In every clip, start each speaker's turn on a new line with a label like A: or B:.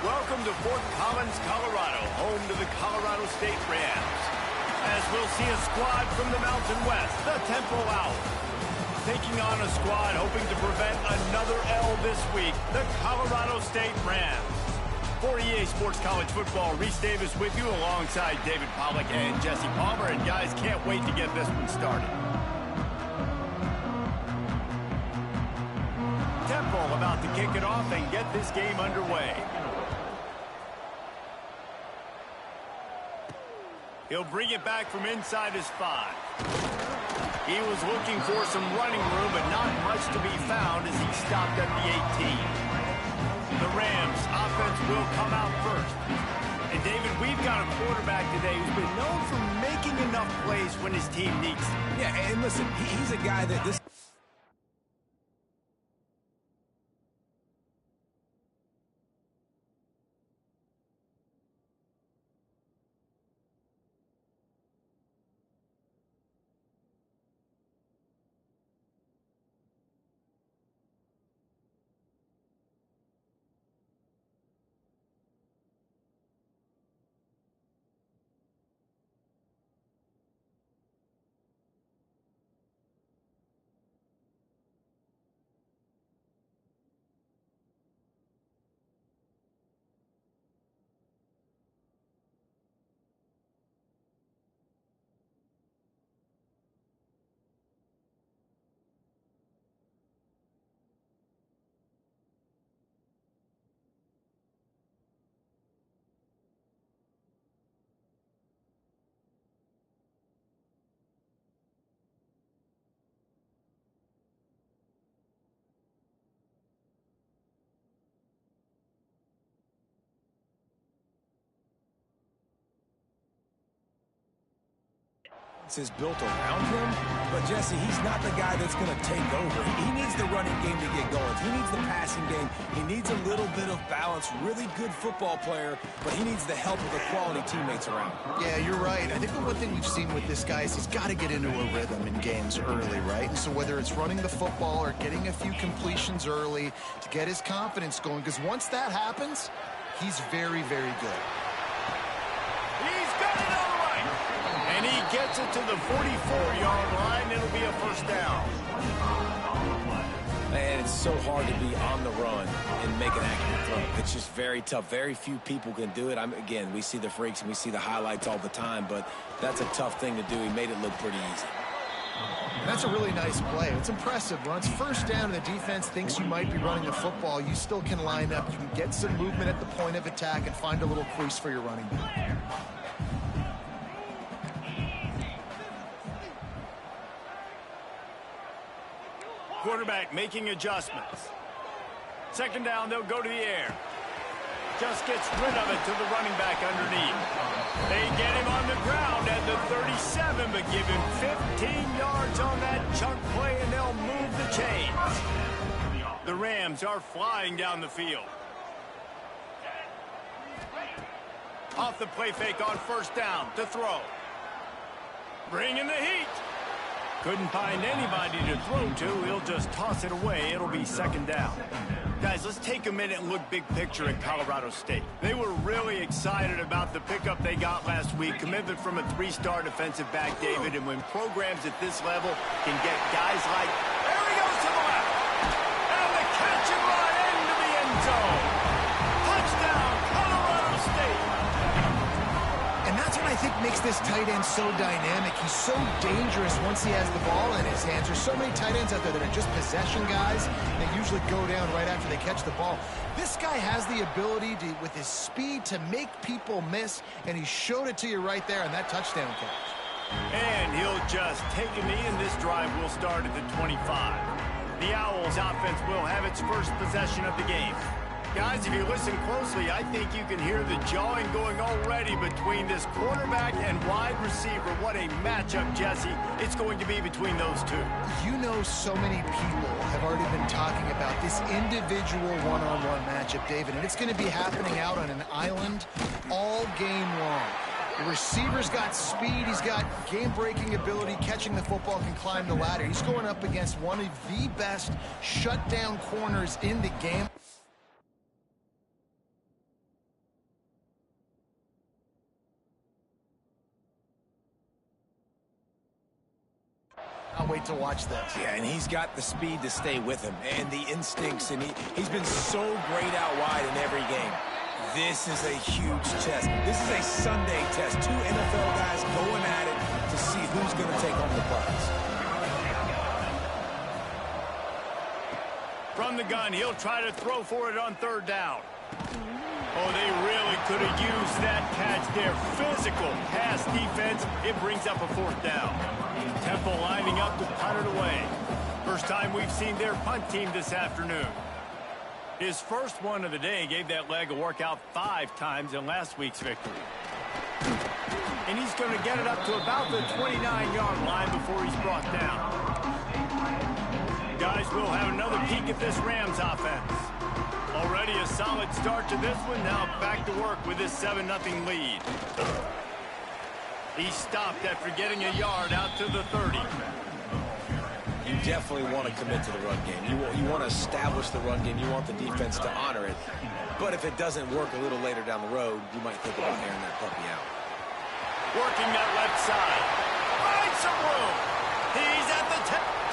A: Welcome to Fort Collins, Colorado, home to the Colorado State Rams. As we'll see a squad from the Mountain West, the Temple Owls. Taking on a squad hoping to prevent another L this week, the Colorado State Rams. For EA Sports College Football, Reese Davis with you alongside David Pollack and Jesse Palmer. And guys, can't wait to get this one started. Temple about to kick it off and get this game underway. He'll bring it back from inside his 5. He was looking for some running room, but not much to be found as he stopped at the 18. The Rams offense will come out first. And David, we've got a quarterback today who's been known for making enough plays when his team needs it.
B: Yeah, and listen, he's a guy that this... is built around him, but Jesse, he's not the guy that's going to take over. He needs the running game to get going. He needs the passing game. He needs a little bit of balance. Really good football player, but he needs the help of the quality teammates around.
C: Yeah, you're right. I think the one thing we've seen with this guy is he's got to get into a rhythm in games early, right? And so whether it's running the football or getting a few completions early to get his confidence going, because once that happens, he's very, very good.
A: He's got it all right. And he gets it to the 44-yard line. It'll be a first down.
B: Man, it's so hard to be on the run and make an accurate throw. It's just very tough. Very few people can do it. Again, we see the freaks and we see the highlights all the time, but that's a tough thing to do. He made it look pretty easy.
C: That's a really nice play. It's impressive. When it's first down and the defense thinks you might be running the football, you still can line up. You can get some movement at the point of attack and find a little crease for your running back.
A: Quarterback making adjustments. Second down, they'll go to the air. Just gets rid of it to the running back underneath. They get him on the ground at the 37, but give him 15 yards on that chunk play, and they'll move the chains. The Rams are flying down the field. Off the play fake on first down to throw. Bringing the heat. Couldn't find anybody to throw to. He'll just toss it away. It'll be second down. Guys, let's take a minute and look big picture at Colorado State. They were really excited about the pickup they got last week. Commitment from a 3-star defensive back, David. And when programs at this level can get guys like... There he goes to the left. And the catch and run into the end zone. Touchdown, Colorado State.
C: And that's what I think makes this tight end so dynamic. He's so dangerous once he has the ball in his hands. There's so many tight ends out there that are just possession guys. They usually go down right after they catch the ball. This guy has the ability to, with his speed, to make people miss, and he showed it to you right there on that touchdown catch.
A: And he'll just take a knee, and this drive will start at the 25. The Owls offense will have its first possession of the game. Guys, if you listen closely, I think you can hear the jawing going already between this quarterback and wide receiver. What a matchup, Jesse, it's going to be between those two.
C: You know, so many people have already been talking about this individual one-on-one matchup, David, and it's going to be happening out on an island all game long. The receiver's got speed, he's got game-breaking ability, catching the football, can climb the ladder. He's going up against one of the best shutdown corners in the game. cannot wait to watch this.
B: Yeah, and he's got the speed to stay with him and the instincts, and he's been so great out wide in every game. This is a huge test. This is a Sunday test. Two NFL guys going at it to see who's going to take home the prize.
A: From the gun, he'll try to throw for it on third down. Oh, they really could have used that catch there. Physical pass defense. It brings up a fourth down. Temple lining up to punt it away. First time we've seen their punt team this afternoon. His first one of the day gave that leg a workout 5 times in last week's victory. And he's going to get it up to about the 29-yard line before he's brought down. Guys, we'll have another peek at this Rams offense. Already a solid start to this one. Now back to work with this 7-0 lead. He stopped after getting a yard out to the 30.
B: You definitely want to commit to the run game. You want to establish the run game. You want the defense to honor it. But if it doesn't work a little later down the road, you might think about airing that puppy out.
A: Working that left side. Finds some room. He's at the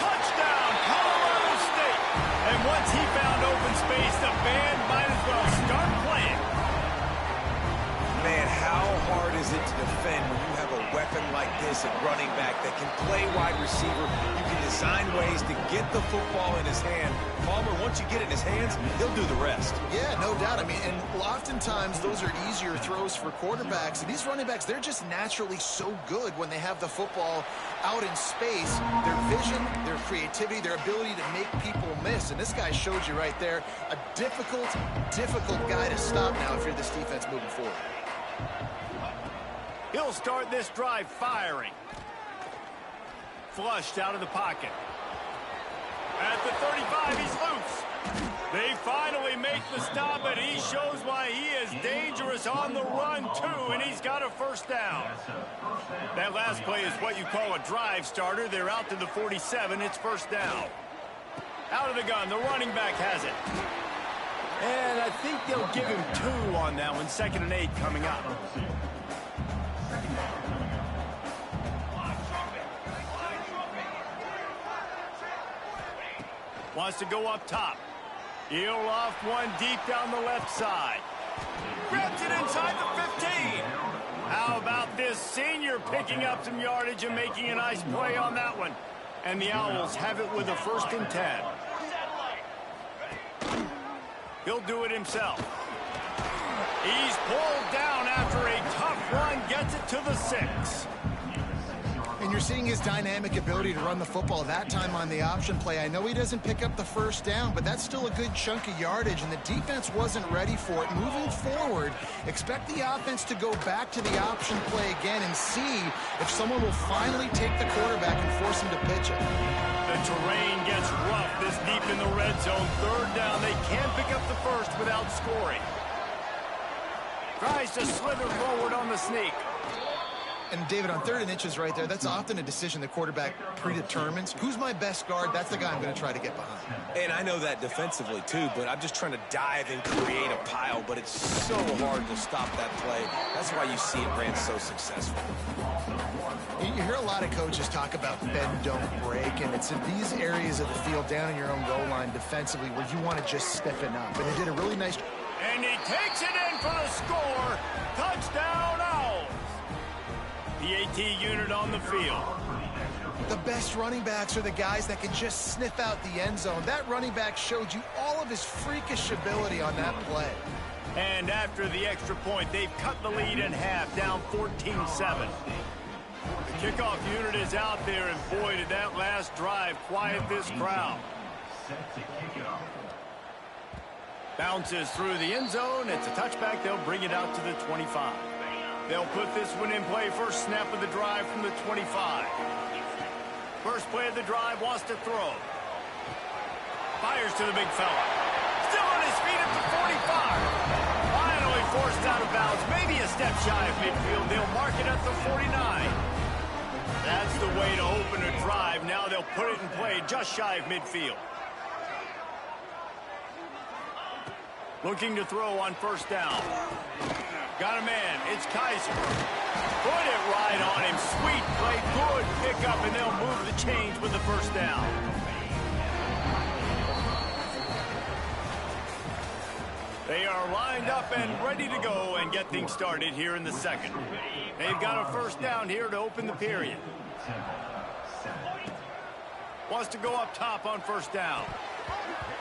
A: touchdown, Colorado State. And once he found open space, the band might as well start playing.
B: Man, how hard is it to defend when you have a weapon like this at running back that can play wide receiver? You can design ways to get the football in his hand. Palmer, once you get it in his hands, he'll do the rest.
C: Yeah, no doubt. I mean, and oftentimes those are easier throws for quarterbacks. And these running backs, they're just naturally so good when they have the football out in space. Their vision, their creativity, their ability to make people miss. And this guy showed you right there, a difficult guy to stop now if you're this defense moving forward.
A: He'll start this drive firing. Flushed out of the pocket. At the 35, he's loose. They finally make the stop, and he shows why he is dangerous on the run, too, and he's got a first down. That last play is what you call a drive starter. They're out to the 47. It's first down. Out of the gun. The running back has it. And I think they'll give him 2 on that one. 2nd and 8 coming up. Wants to go up top. He'll loft one deep down the left side. Grabs it inside the 15. How about this senior picking up some yardage and making a nice play on that one? And the Owls have it with a 1st and 10. He'll do it himself. He's pulled down after a tough run, gets it to the 6.
C: And you're seeing his dynamic ability to run the football that time on the option play. I know he doesn't pick up the first down, but that's still a good chunk of yardage, and the defense wasn't ready for it. Moving forward, expect the offense to go back to the option play again and see if someone will finally take the quarterback and force him to pitch it.
A: The terrain gets rough this deep in the red zone. 3rd down. They can't pick up the first without scoring. Tries to slither forward on the sneak.
C: And, David, on 3rd and inches right there, that's often a decision the quarterback predetermines. Who's my best guard? That's the guy I'm going to try to get behind.
B: And I know that defensively, too, but I'm just trying to dive and create a pile, but it's so hard to stop that play. That's why you see it ran so successful.
C: You hear a lot of coaches talk about bend, don't break, and it's in these areas of the field down in your own goal line defensively where you want to just stiffen up. And they did a really nice job.
A: And he takes it in for the score. Touchdown, Owls. PAT unit on the field.
C: The best running backs are the guys that can just sniff out the end zone. That running back showed you all of his freakish ability on that play.
A: And after the extra point, they've cut the lead in half, down 14-7. The kickoff unit is out there, and boy, did that last drive quiet this crowd. Bounces through the end zone. It's a touchback. They'll bring it out to the 25. They'll put this one in play. First snap of the drive from the 25. First play of the drive, wants to throw. Fires to the big fella. Still on his feet at the 45. Finally forced out of bounds. Maybe a step shy of midfield. They'll mark it at the 49. That's the way to open a drive. Now they'll put it in play just shy of midfield. Looking to throw on first down. Got a man. It's Kaiser. Put it right on him. Sweet play. Good pickup, and they'll move the chains with the first down. They are lined up and ready to go and get things started here in the second. They've got a first down here to open the period. Wants to go up top on first down.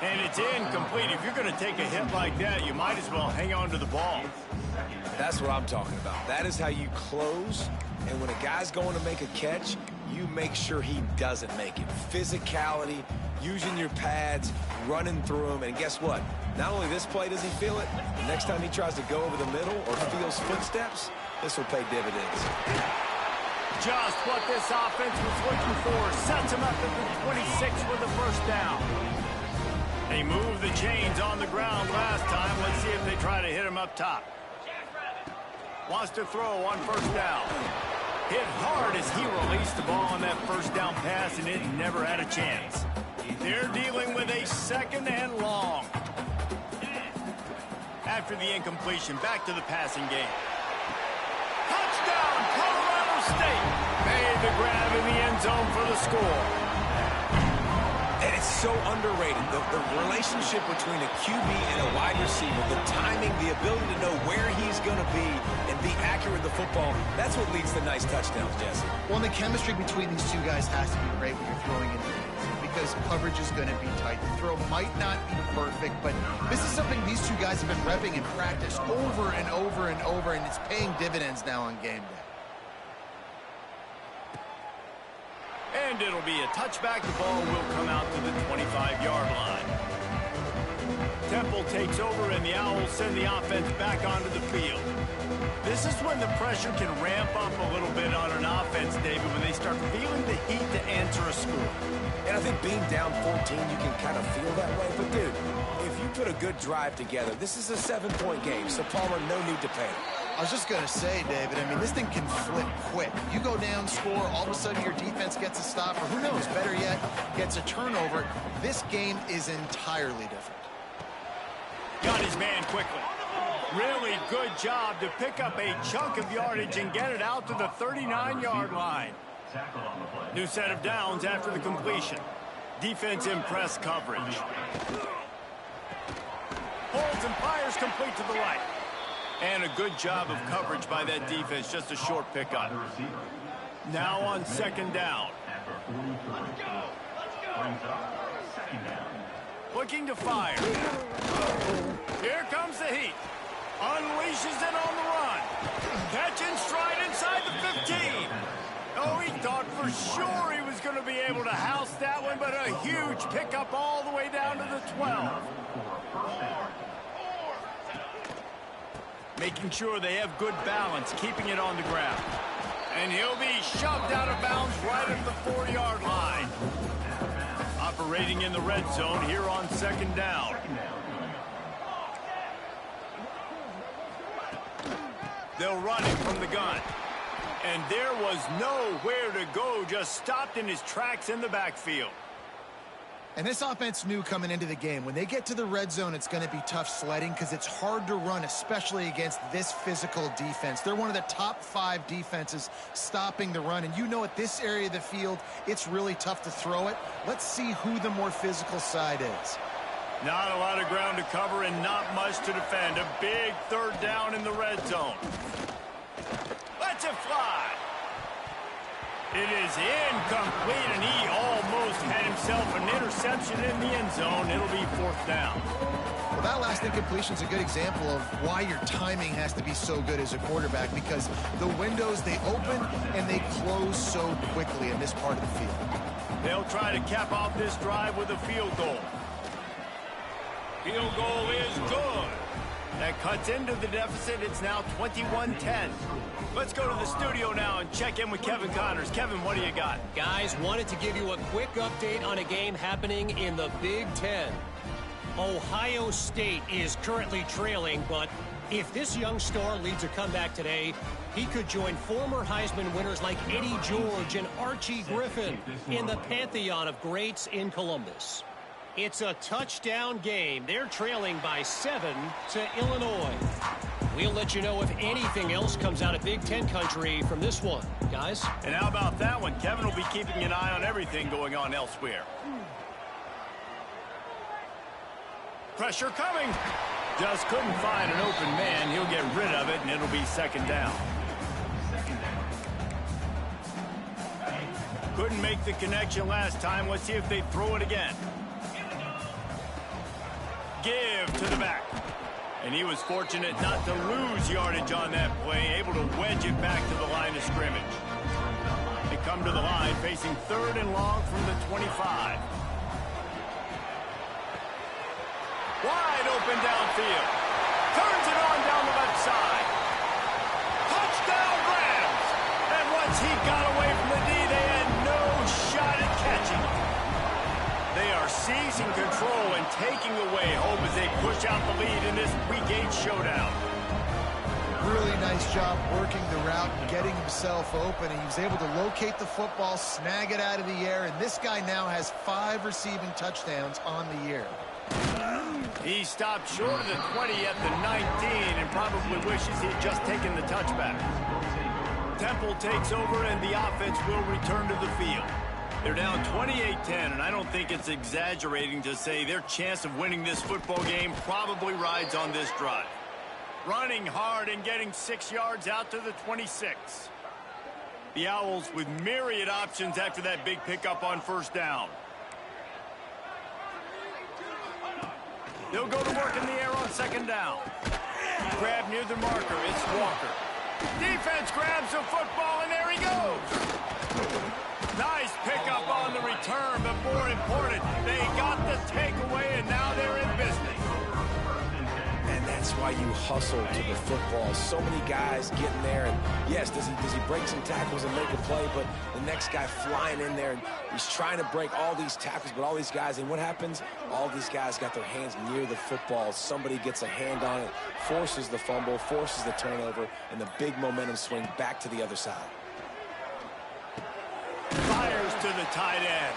A: And it's incomplete. If you're going to take a hit like that, you might as well hang on to the ball.
B: That's what I'm talking about. That is how you close. And when a guy's going to make a catch, you make sure he doesn't make it. Physicality, using your pads, running through them. And guess what? Not only this play does he feel it, the next time he tries to go over the middle or feels footsteps, this will pay dividends.
A: Just what this offense was looking for. Sets him up at the 26 with the first down. They moved the chains on the ground last time. Let's see if they try to hit him up top. Wants to throw on first down. Hit hard as he released the ball on that first down pass, and it never had a chance. They're dealing with a second and long. After the incompletion, back to the passing game. Touchdown, Colorado State. Made the grab in the end zone for the score.
B: And it's so underrated. The relationship between a QB and a wide receiver, the timing, the ability to know where he's going to be and be accurate with the football, that's what leads to nice touchdowns, Jesse.
C: Well, and the chemistry between these two guys has to be great when you're throwing in the game, because coverage is going to be tight. The throw might not be perfect, but this is something these two guys have been repping in practice over and over and over, and it's paying dividends now on game day.
A: And it'll be a touchback. The ball will come out to the 25-yard line. Temple takes over, and the Owls send the offense back onto the field. This is when the pressure can ramp up a little bit on an offense, David, when they start feeling the heat to answer a score.
B: And I think being down 14, you can kind of feel that way. But, dude, if you put a good drive together, this is a 7-point game, so Palmer, no need to panic.
C: I was just going to say, David, I mean, this thing can flip quick. You go down, score, all of a sudden your defense gets a stop, or who knows, better yet, gets a turnover. This game is entirely different.
A: Got his man quickly. Really good job to pick up a chunk of yardage and get it out to the 39-yard line. New set of downs after the completion. Defense in press coverage. Holds and fires complete to the right. And a good job of coverage by that defense. Just a short pickup. Now on second down. Looking to fire. Here comes the heat. Unleashes it on the run. Catch and stride inside the 15. Oh, he thought for sure he was going to be able to house that one, but a huge pickup all the way down to the 12. Making sure they have good balance, keeping it on the ground. And he'll be shoved out of bounds right at the 4-yard line. Operating in the red zone here on second down. They'll run it from the gun. And there was nowhere to go, just stopped in his tracks in the backfield.
C: And this offense knew coming into the game, when they get to the red zone, it's going to be tough sledding because it's hard to run, especially against this physical defense. They're one of the top 5 defenses stopping the run. And you know at this area of the field, it's really tough to throw it. Let's see who the more physical side is.
A: Not a lot of ground to cover and not much to defend. A big third down in the red zone. Lets it fly. It is incomplete, and he almost had himself an interception in the end zone. It'll be fourth down.
C: Well, that last incompletion is a good example of why your timing has to be so good as a quarterback, because the windows, they open and they close so quickly in this part of the field.
A: They'll try to cap off this drive with a field goal. Field goal is good. That cuts into the deficit. It's now 21-10. Let's go to the studio now and check in with Kevin Connors. Kevin, what do you got?
D: Guys, wanted to give you a quick update on a game happening in the Big Ten. Ohio State is currently trailing, but if this young star leads a comeback today, he could join former Heisman winners like Eddie George and Archie Griffin in the pantheon of greats in Columbus. It's a touchdown game. They're trailing by 7 to Illinois. We'll let you know if anything else comes out of Big Ten country from this one, guys.
A: And how about that one? Kevin will be keeping an eye on everything going on elsewhere. Pressure coming. Just couldn't find an open man. He'll get rid of it, and it'll be second down. Couldn't make the connection last time. Let's see if they throw it again. Give to the back. And he was fortunate not to lose yardage on that play, able to wedge it back to the line of scrimmage. They come to the line facing 3rd and long from the 25. Wide open downfield. Turns it on down the left side. Touchdown Rams! And once he got away from the D, they had no shot at catching him. They are seizing control and taking away hope as they push out the lead in this Week 8 showdown.
C: Really nice job working the route and getting himself open. And he was able to locate the football, snag it out of the air, and this guy now has 5 receiving touchdowns on the year.
A: He stopped short of the 20 at the 19 and probably wishes he'd just taken the touchback. Temple takes over and the offense will return to the field. They're down 28-10, and I don't think it's exaggerating to say their chance of winning this football game probably rides on this drive. Running hard and getting 6 yards out to the 26. The Owls with myriad options after that big pickup on first down. They'll go to work in the air on second down. Grab near the marker. It's Walker. Defense grabs the football, and there he goes. Nice pickup on the return, but more important, they got the takeaway, and now they're in business.
B: And that's why you hustle to the football. So many guys getting there, and yes, does he break some tackles and make a play, but the next guy flying in there, and he's trying to break all these tackles, but all these guys, and what happens? All these guys got their hands near the football. Somebody gets a hand on it, forces the fumble, forces the turnover, and the big momentum swing back to the other side.
A: Fires to the tight end.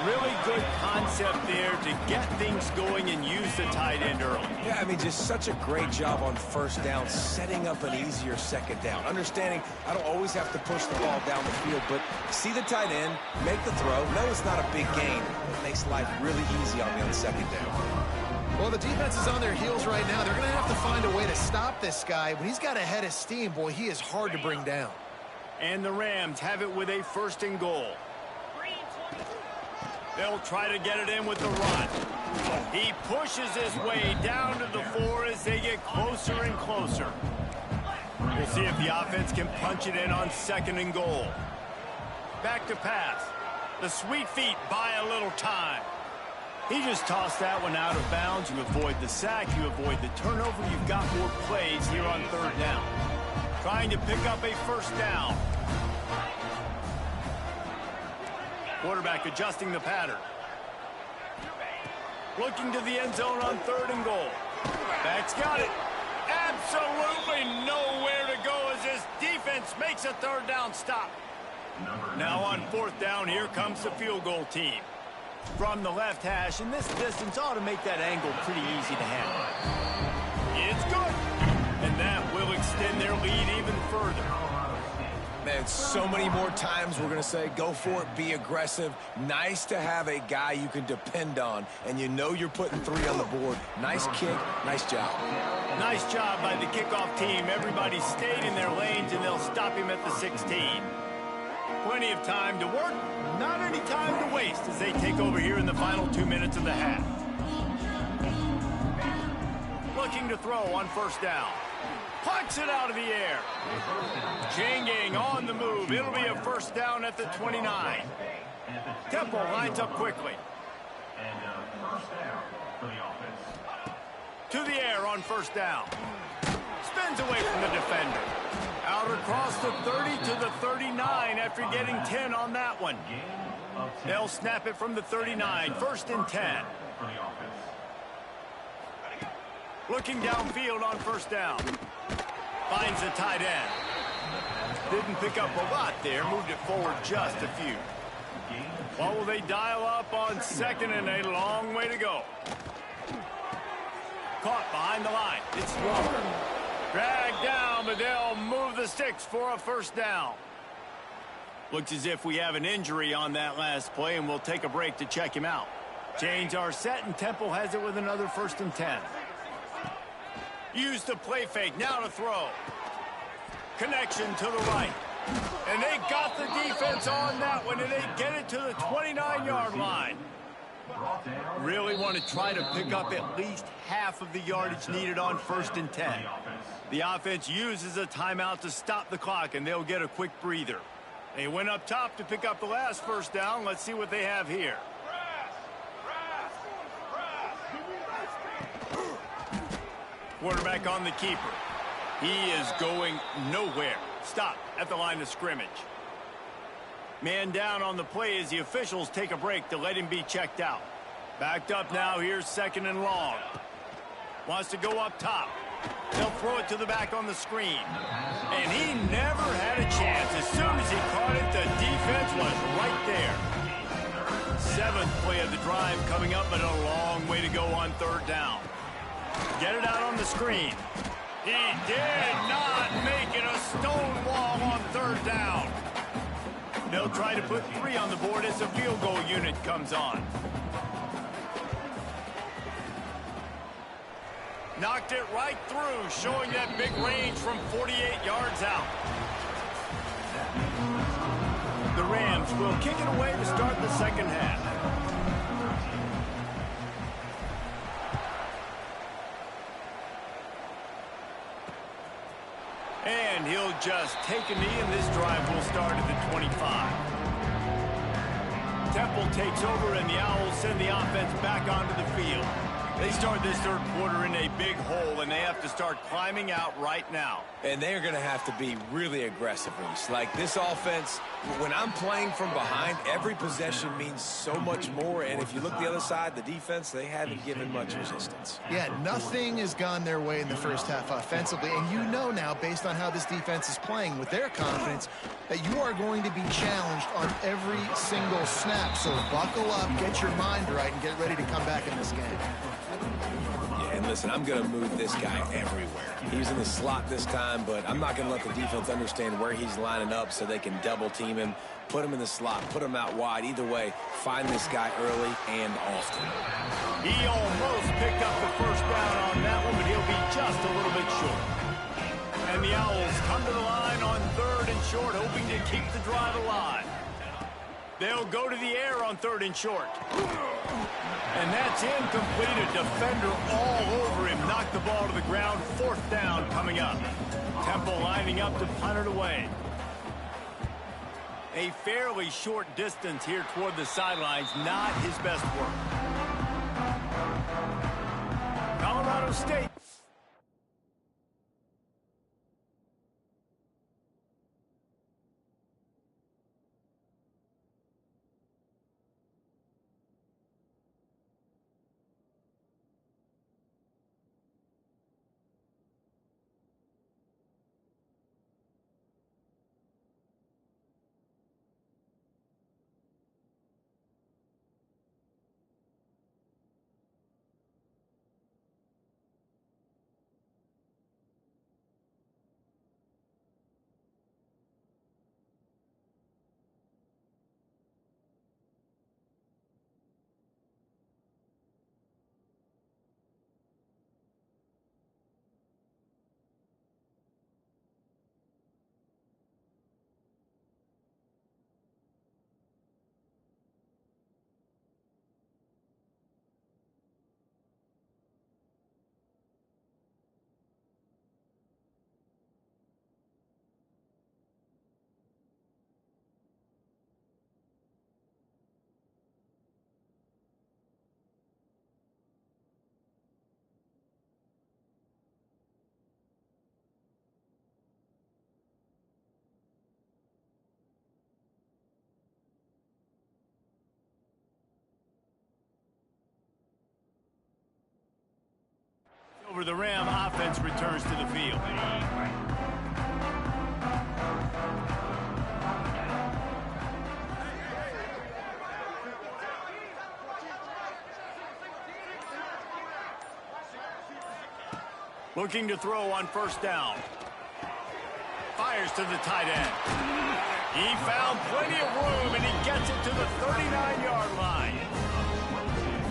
A: Really good concept there to get things going and use the tight end early.
B: Yeah, I mean, just such a great job on first down, setting up an easier second down. Understanding I don't always have to push the ball down the field, but see the tight end, make the throw. No, it's not a big gain. It makes life really easy on me on second down.
C: Well, the defense is on their heels right now. They're going to have to find a way to stop this guy. When he's got a head of steam, boy, he is hard to bring down.
A: And the Rams have it with a 1st and goal. They'll try to get it in with the run. He pushes his way down to the 4 as they get closer and closer. We'll see if the offense can punch it in on 2nd and goal. Back to pass. The sweet feet buy a little time. He just tossed that one out of bounds. You avoid the sack, you avoid the turnover. You've got more plays here on 3rd down. Trying to pick up a 1st down. Quarterback adjusting the pattern. Looking to the end zone on 3rd and goal. Back's got it. Absolutely nowhere to go as this defense makes a 3rd down stop. Now on 4th down, here comes the field goal team. From the left hash, and this distance ought to make that angle pretty easy to handle. It's good. And that will extend their lead even further.
B: Man, so many more times we're going to say, go for it, be aggressive. Nice to have a guy you can depend on, and you know you're putting 3 on the board. Nice kick, nice job.
A: Nice job by the kickoff team. Everybody stayed in their lanes, and they'll stop him at the 16. Plenty of time to work, not any time to waste as they take over here in the final 2 minutes of the half. Looking to throw on 1st down. Pucks it out of the air. Chain gang on the move. It'll be a 1st down at the 29. Temple lines up quickly. To the air on 1st down. Spins away from the defender. Out across the 30 to the 39 after getting 10 on that one. They'll snap it from the 39. 1st and 10. Looking downfield on 1st down. Finds the tight end. Didn't pick up a lot there. Moved it forward just a few. What will they dial up on 2nd and a long way to go? Caught behind the line. It's Walker. Dragged down, but they'll move the sticks for a first down. Looks as if we have an injury on that last play, and we'll take a break to check him out. Change our set, and Temple has it with another 1st and 10. Use the play fake, now to throw. Connection to the right. And they got the defense on that one, and they get it to the 29-yard line. Really want to try to pick up at least half of the yardage needed on 1st and 10. The offense uses a timeout to stop the clock, and they'll get a quick breather. They went up top to pick up the last first down. Let's see what they have here. Quarterback on the keeper. He is going nowhere. Stop at the line of scrimmage. Man down on the play as the officials take a break to let him be checked out. Backed up now. Here's 2nd and long. Wants to go up top. They'll throw it to the back on the screen. And he never had a chance. As soon as he caught it, the defense was right there. 7th play of the drive coming up, but a long way to go on 3rd down. Get it out on the screen. He did not make it a stone wall on 3rd down. They'll try to put 3 on the board as the field goal unit comes on. Knocked it right through, showing that big range from 48 yards out. The Rams will kick it away to start the 2nd half. And he'll just take a knee, and this drive will start at the 25. Temple takes over, and the Owls send the offense back onto the field. They start this 3rd quarter in a big hole, and they have to start climbing out right now.
B: And they're going to have to be really aggressive, Reese. Like this offense, when I'm playing from behind, every possession means so much more. And if you look the other side, the defense, they haven't given much resistance.
C: Yeah, nothing has gone their way in the first half offensively. And you know now, based on how this defense is playing with their confidence, that you are going to be challenged on every single snap. So buckle up, get your mind right, and get ready to come back in this game.
B: Yeah, and listen, I'm going to move this guy everywhere. He's in the slot this time, but I'm not going to let the defense understand where he's lining up so they can double team him, put him in the slot, put him out wide. Either way, find this guy early and often.
A: He almost picked up the first down on that one, but he'll be just a little bit short. And the Owls come to the line on 3rd and short, hoping to keep the drive alive. They'll go to the air on 3rd and short. And that's incomplete. A defender all over him. Knocked the ball to the ground. 4th down coming up. Temple lining up to punt it away. A fairly short distance here toward the sidelines. Not his best work. Colorado State. Over the Ram offense returns to the field. Looking to throw on first down. Fires to the tight end. He found plenty of room, and he gets it to the 39-yard line.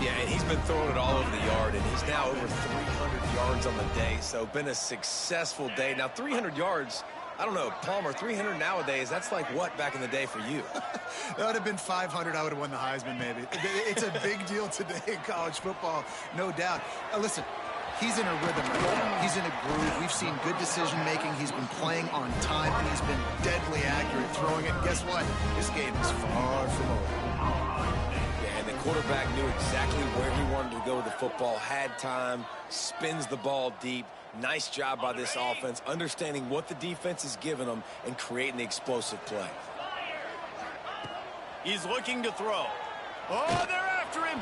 B: Yeah, and he's been throwing it all over the yard, and he's now over 300 yards on the day, so been a successful day. Now, 300 yards, I don't know, Palmer, 300 nowadays, that's like what back in the day for you?
C: That would have been 500. I would have won the Heisman, maybe. It's a big deal today in college football, no doubt. Listen, he's in a rhythm right now. He's in a groove. We've seen good decision-making. He's been playing on time, and he's been deadly accurate throwing it. And guess what? This game is far from over.
B: Yeah, and the quarterback knew exactly where he wanted to go with the football, had time, spins the ball deep. Nice job by this offense, understanding what the defense is giving them and creating the explosive play.
A: He's looking to throw. Oh, they're after him.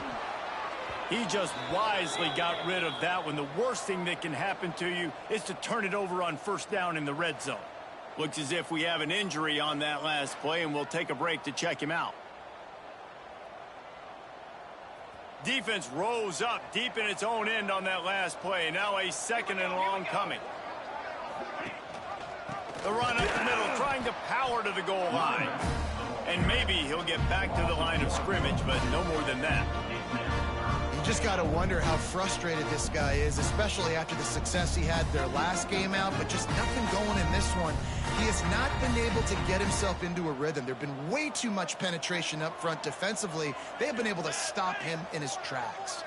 A: He just wisely got rid of that one. The worst thing that can happen to you is to turn it over on first down in the red zone. Looks as if we have an injury on that last play, and we'll take a break to check him out. Defense rose up deep in its own end on that last play. Now a second and long coming. The run up the middle, trying to power to the goal line. And maybe he'll get back to the line of scrimmage, but no more than that.
C: You just got to wonder how frustrated this guy is, especially after the success he had their last game out, but just nothing going in this one. He has not been able to get himself into a rhythm. There have been way too much penetration up front defensively. They have been able to stop him in his tracks.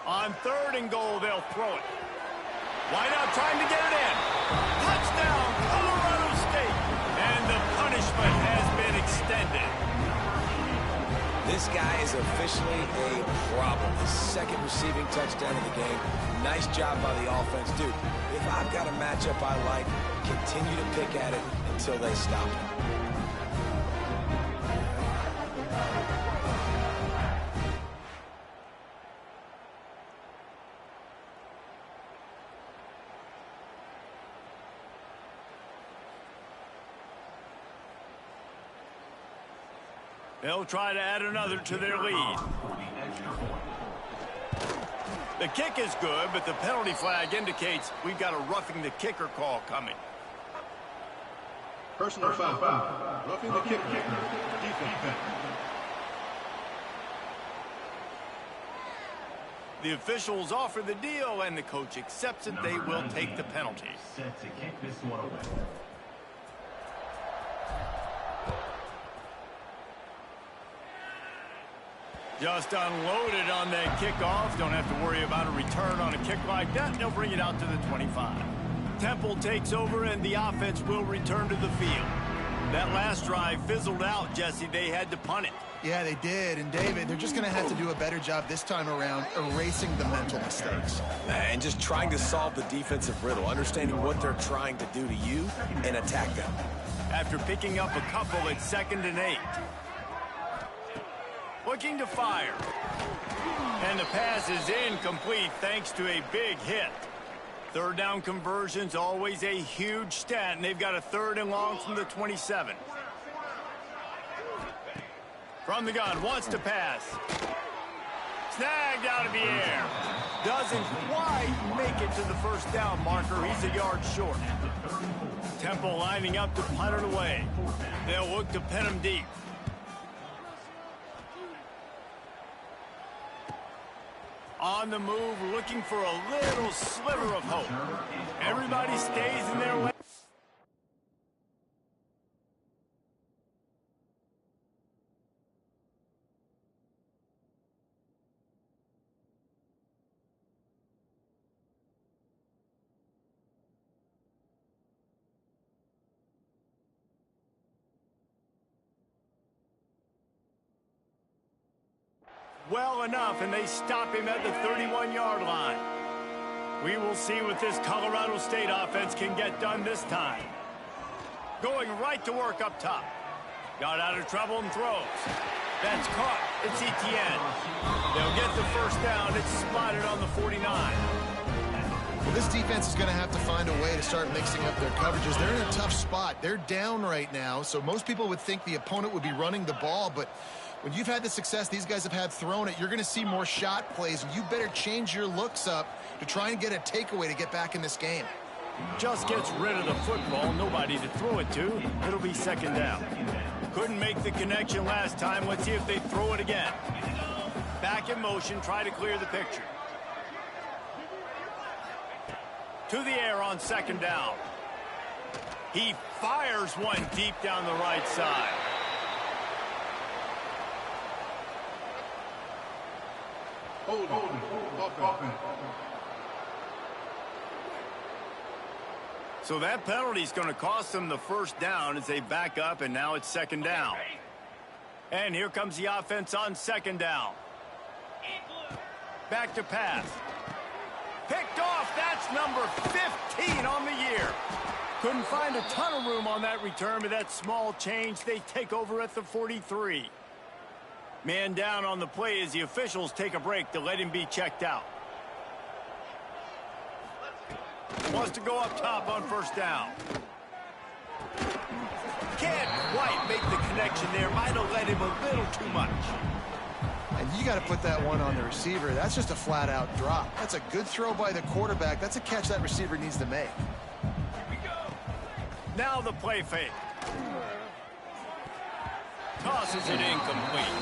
A: On third and goal, they'll throw it. Wide out, trying to get it in. Touchdown, Colorado State. And the punishment has been extended.
B: This guy is officially a problem. His second receiving touchdown of the game. Nice job by the offense. Dude, if I've got a matchup I like, continue to pick at it until they stop him.
A: They'll try to add another to their lead. The kick is good, but the penalty flag indicates we've got a roughing the kicker call coming.
E: Personal foul. Roughing the kicker. Defense.
A: The officials offer the deal, and the coach accepts it. They will take the penalty.
E: Set to kick this one away.
A: Just unloaded on that kickoff. Don't have to worry about a return on a kick like that. They'll bring it out to the 25. Temple takes over, and the offense will return to the field. That last drive fizzled out, Jesse. They had to punt it.
C: Yeah, they did. And, David, they're just going to have to do a better job this time around erasing the mental mistakes.
B: And just trying to solve the defensive riddle, understanding what they're trying to do to you and attack them.
A: After picking up a couple at 2nd and 8. Looking to fire. And the pass is incomplete thanks to a big hit. Third down conversion's always a huge stat, and they've got a 3rd and long from the 27. From the gun, wants to pass. Snagged out of the air. Doesn't quite make it to the first down marker. He's a yard short. Temple lining up to punt it away. They'll look to pin him deep. On the move, looking for a little sliver of hope. Everybody stays in their way. Well enough, and they stop him at the 31-yard line. We will see what this Colorado State offense can get done this time. Going right to work up top. Got out of trouble and throws. That's caught. It's Etienne. They'll get the first down. It's spotted on the 49.
C: Well, this defense is going to have to find a way to start mixing up their coverages. They're in a tough spot. They're down right now, so most people would think the opponent would be running the ball, but when you've had the success these guys have had throwing it, you're going to see more shot plays, and you better change your looks up to try and get a takeaway to get back in this game.
A: Just gets rid of the football, nobody to throw it to. It'll be second down. Couldn't make the connection last time. Let's see if they throw it again. Back in motion, try to clear the picture. To the air on second down. He fires one deep down the right side.
E: Hold on.
A: So that penalty is going to cost them the first down as they back up, and now it's second down. And here comes the offense on second down. Back to pass. Picked off. That's number 15 on the year. Couldn't find a ton of room on that return, but that small change, they take over at the 43. Man down on the play as the officials take a break to let him be checked out. Wants to go up top on first down. Can't quite make the connection there. Might have let him a little too much.
C: And you got to put that one on the receiver. That's just a flat-out drop. That's a good throw by the quarterback. That's a catch that receiver needs to make.
A: Now the play fake. Tosses it incomplete.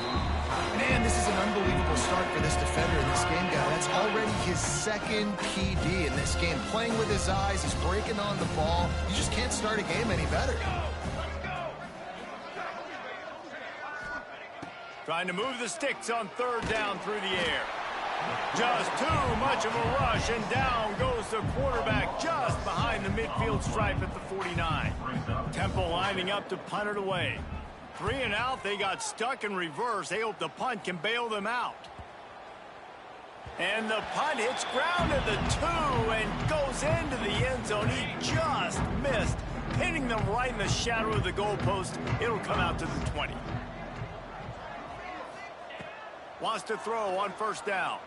C: Man, this is an unbelievable start for this defender in this game, guy. That's already his second PD in this game. Playing with his eyes, he's breaking on the ball. You just can't start a game any better.
A: Trying to move the sticks on third down through the air. Just too much of a rush, and down goes the quarterback just behind the midfield stripe at the 49. Temple lining up to punt it away. 3 and out, they got stuck in reverse. They hope the punt can bail them out. And the punt hits ground at the 2 and goes into the end zone. He just missed, hitting them right in the shadow of the goalpost. It'll come out to the 20. Wants to throw on first down.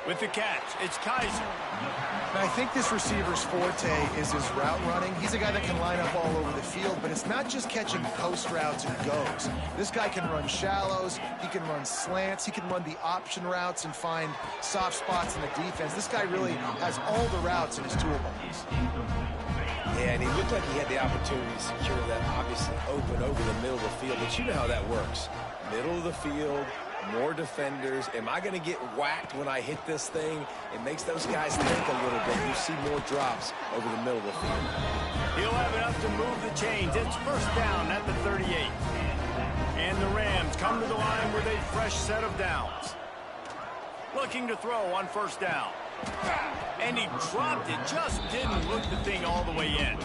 A: With the catch, it's Kaiser.
C: And I think this receiver's forte is his route running. He's a guy that can line up all over the field, but it's not just catching post routes and goes. This guy can run shallows, he can run slants, he can run the option routes and find soft spots in the defense. This guy really has all the routes in his toolbox.
B: Yeah, and he looked like he had the opportunity to secure that obviously open over the middle of the field, but you know how that works. Middle of the field, more defenders. Am I going to get whacked when I hit this thing? It makes those guys think a little bit. You see more drops over the middle of the field.
A: He'll have enough to move the chains. It's first down at the 38. And the Rams come to the line with a fresh set of downs. Looking to throw on first down. And he dropped it. Just didn't look the thing all the way in.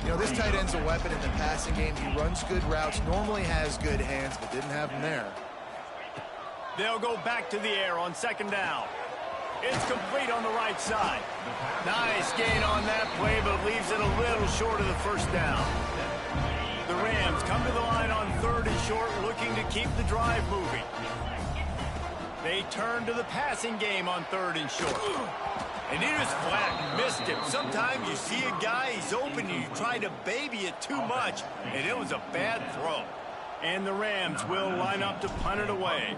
C: You know, this tight end's a weapon in the passing game. He runs good routes, normally has good hands, but didn't have them there.
A: They'll go back to the air on second down. It's complete on the right side. Nice gain on that play, but leaves it a little short of the first down. The Rams come to the line on third and short, looking to keep the drive moving. They turn to the passing game on third and short. And he just flat missed him. Sometimes you see a guy, he's open, and you try to baby it too much, and it was a bad throw. And the Rams will line up to punt it away.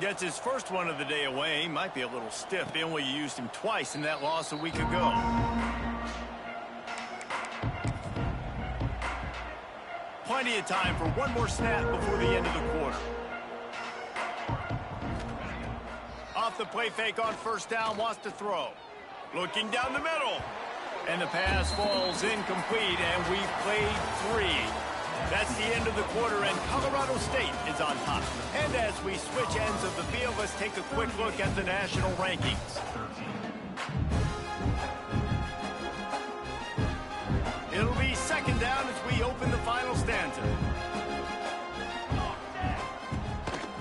A: Gets his first one of the day away. He might be a little stiff. They only used him twice in that loss a week ago. Plenty of time for one more snap before the end of the quarter. Off the play fake on first down, wants to throw. Looking down the middle. And the pass falls incomplete, and we've played 3. That's the end of the quarter, and Colorado State is on top. And as we switch ends of the field, let's take a quick look at the national rankings. It'll be second down as we open the final stanza.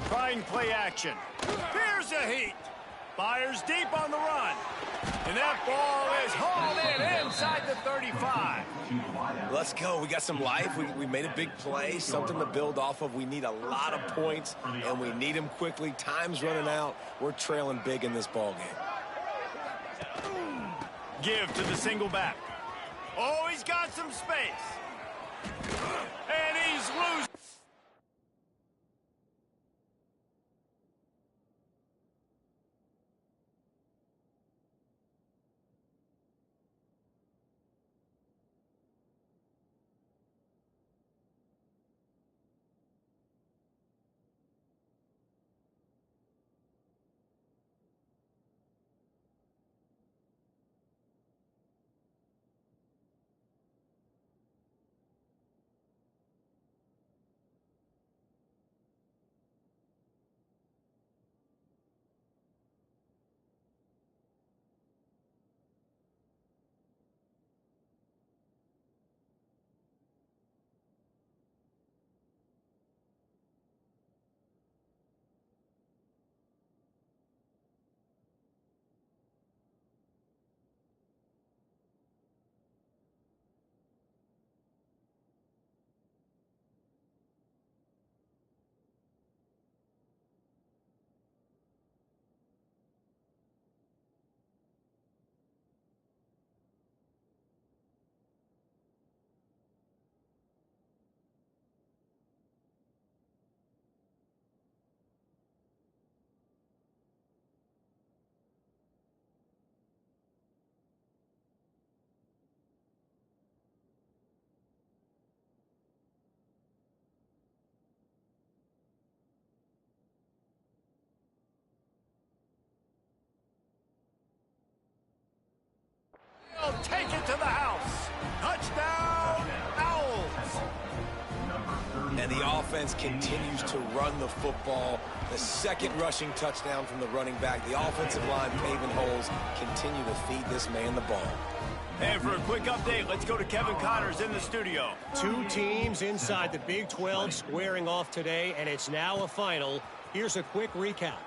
A: Trying play action. Here's a heat. Fires deep on the run. And that ball is hauled in inside the 35.
B: Let's go. We got some life. We made a big play, something to build off of. We need a lot of points, and we need them quickly. Time's running out. We're trailing big in this ball game.
A: Give to the single back. Oh, he's got some space. And he's loose. They'll take it to the house. Touchdown, Owls.
B: And the offense continues to run the football. The second rushing touchdown from the running back. The offensive line paving holes. Continue to feed this man the ball.
A: And for a quick update, let's go to Kevin Connors in the studio.
D: Two teams inside the Big 12 squaring off today, and it's now a final. Here's a quick recap.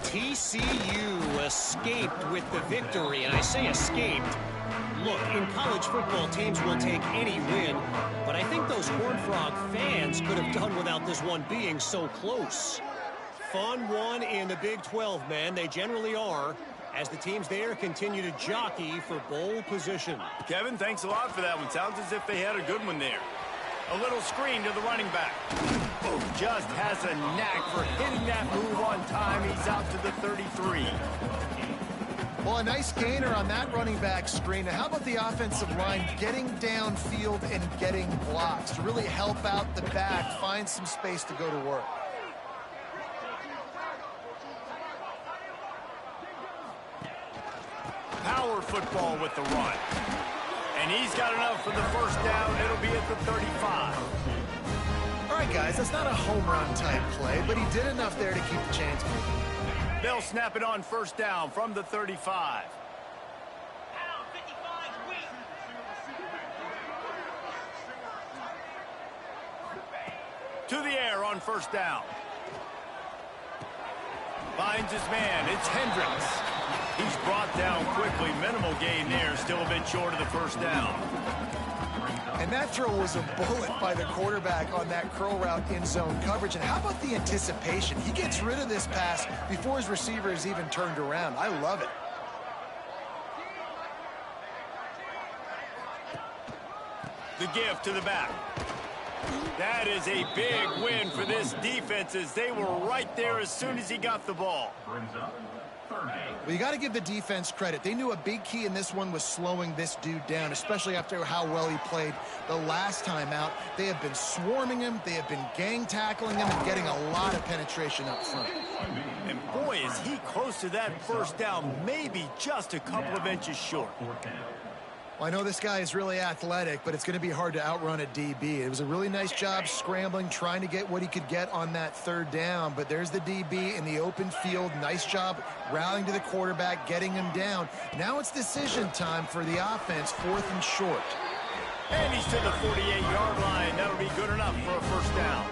D: TCU escaped with the victory, and I say escaped. Look, in college football, teams will take any win, but I think those Horned Frog fans could have done without this one being so close. Fun one in the Big 12, man. They generally are, as the teams there continue to jockey for bowl position.
A: Kevin, thanks a lot for that one. Sounds as if they had a good one there. A little screen to the running back. Oh, just has a knack for hitting that move on time. He's out to the 33.
C: Well, a nice gainer on that running back screen. Now, how about the offensive line getting downfield and getting blocks to really help out the back, find some space to go to work?
A: Power football with the run. And he's got enough for the first down. It'll be at the 35.
C: All right, guys, that's not a home run type play, but he did enough there to keep the chains moving.
A: They'll snap it on first down from the 35. To the air on first down. Finds his man. It's Hendricks. He's brought down quickly. Minimal gain there. Still a bit short of the first down.
C: And that throw was a bullet by the quarterback on that curl route in zone coverage. And how about the anticipation? He gets rid of this pass before his receiver is even turned around. I love it.
A: The give to the back. That is a big win for this defense as they were right there as soon as he got the ball.
C: Well, you got to give the defense credit. They knew a big key in this one was slowing this dude down, especially after how well he played the last time out. They have been swarming him. They have been gang tackling him and getting a lot of penetration up front.
A: And boy, is he close to that first down, maybe just a couple of inches short.
C: Well, I know this guy is really athletic, but it's going to be hard to outrun a DB. It was a really nice job scrambling, trying to get what he could get on that third down. But there's the DB in the open field. Nice job rallying to the quarterback, getting him down. Now it's decision time for the offense, 4th and short.
A: And he's to the 48-yard line. That'll be good enough for a first down.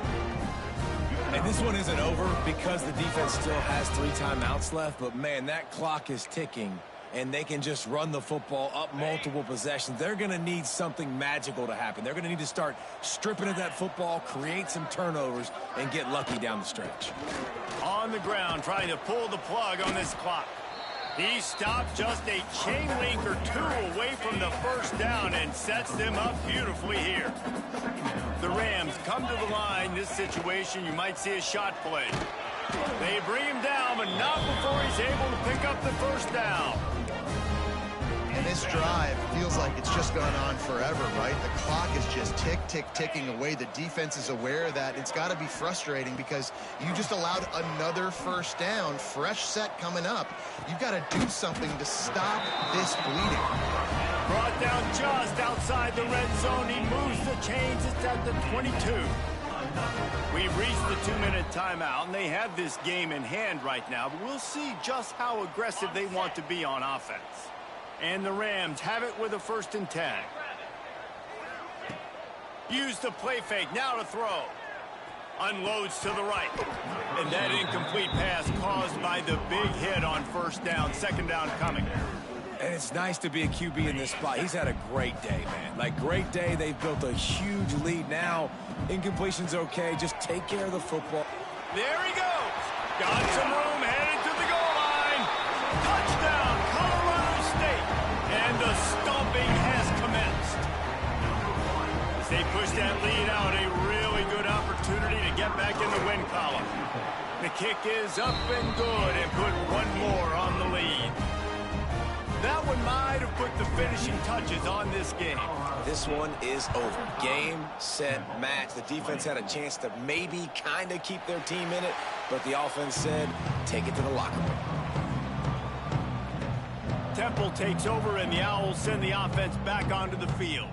B: And this one isn't over because the defense still has 3 timeouts left. But, man, that clock is ticking. and they can just run the football up multiple possessions, they're going to need something magical to happen. They're going to need to start stripping at that football, create some turnovers, and get lucky down the stretch.
A: On the ground, trying to pull the plug on this clock. He stopped just a chain link or two away from the first down and sets them up beautifully here. The Rams come to the line. This situation, you might see a shot play. They bring him down, but not before he's able to pick up the first down.
C: And this drive feels like it's just gone on forever, right? The clock is just ticking away. The defense is aware that it's got to be frustrating because you just allowed another first down, fresh set coming up. You've got to do something to stop this bleeding.
A: Brought down just outside the red zone. He moves the chains. It's at the 22. We've reached the 2-minute timeout, and they have this game in hand right now, but we'll see just how aggressive they want to be on offense. And the Rams have it with a 1st and 10. Use the play fake, now to throw. Unloads to the right. And that incomplete pass caused by the big hit on first down, 2nd down coming.
B: And it's nice to be a QB in this spot. He's had a great day, man. Like, great day. They've built a huge lead now. Incompletion's okay. Just take care of the football.
A: There he goes. Got some room, headed to the goal line. Touchdown, Colorado State. And the stomping has commenced. As they push that lead out, a really good opportunity to get back in the win column. The kick is up and good and put one more on the lead. That one might have put the finishing touches on this game.
B: This one is over. Game, set, match. The defense had a chance to maybe kind of keep their team in it, but the offense said, take it to the locker room.
A: Temple takes over, and the Owls send the offense back onto the field.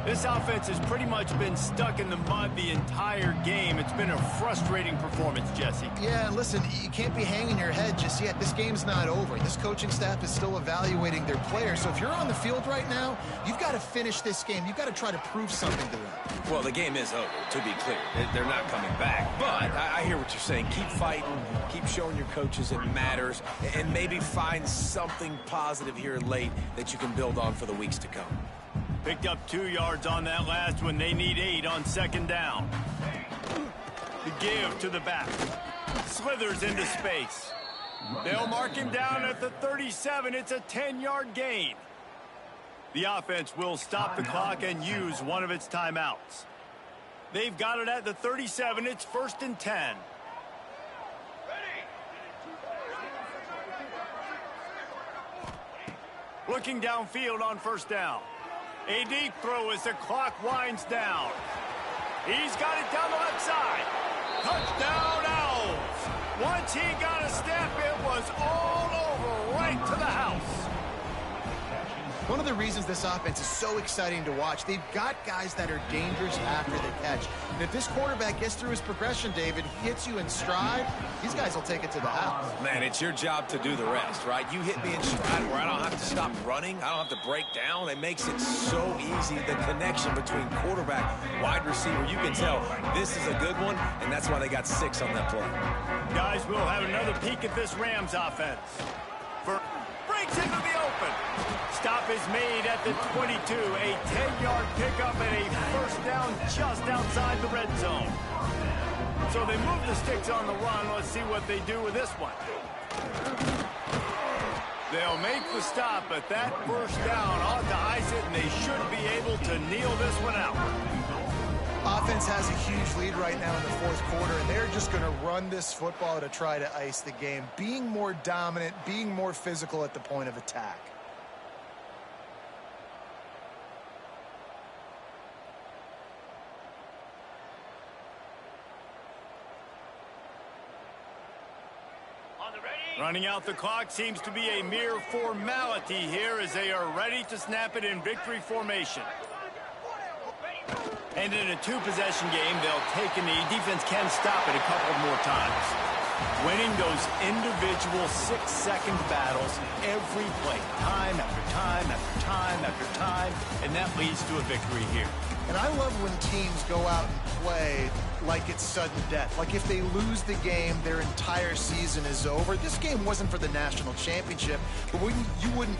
A: This offense has pretty much been stuck in the mud the entire game. It's been a frustrating performance, Jesse.
C: Yeah, listen, you can't be hanging your head just yet. This game's not over. This coaching staff is still evaluating their players. So if you're on the field right now, you've got to finish this game. You've got to try to prove something to them.
B: Well, the game is over, to be clear. They're not coming back. But I hear what you're saying. Keep fighting. Keep showing your coaches it matters. And maybe find something positive here late that you can build on for the weeks to come.
A: Picked up 2 yards on that last one. They need 8 on 2nd down. The give to the back. Slithers into space. They'll mark him down at the 37. It's a 10-yard gain. The offense will stop the clock and use one of its timeouts. They've got it at the 37. It's 1st and 10. Looking downfield on 1st down. A deep throw as the clock winds down. He's got it down the left side. Touchdown, Owls. Once he got a step, it was all over right to the house.
C: One of the reasons this offense is so exciting to watch, they've got guys that are dangerous after the catch. And if this quarterback gets through his progression, David, hits you in stride, these guys will take it to the house.
B: Man, it's your job to do the rest, right? You hit me in stride where I don't have to stop running. I don't have to break down. It makes it so easy. The connection between quarterback, wide receiver, you can tell this is a good one, and that's why they got 6 on that play.
A: Guys, we'll have another peek at this Rams offense. Breaks into the open. Stop is made at the 22. A 10-yard pickup and a 1st down just outside the red zone. So they move the sticks on the run. Let's see what they do with this one. They'll make the stop, but that 1st down ought to ice it, and they should be able to kneel this one out.
C: Offense has a huge lead right now in the 4th quarter, and they're just going to run this football to try to ice the game, being more dominant, being more physical at the point of attack.
A: Running out the clock seems to be a mere formality here as they are ready to snap it in victory formation. And in a 2-possession game, they'll take a knee. Defense can stop it a couple more times. Winning those individual 6-second battles every play, time after time after time after time, and that leads to a victory here.
C: And I love when teams go out and play like it's sudden death. Like if they lose the game, their entire season is over. This game wasn't for the national championship, but you wouldn't...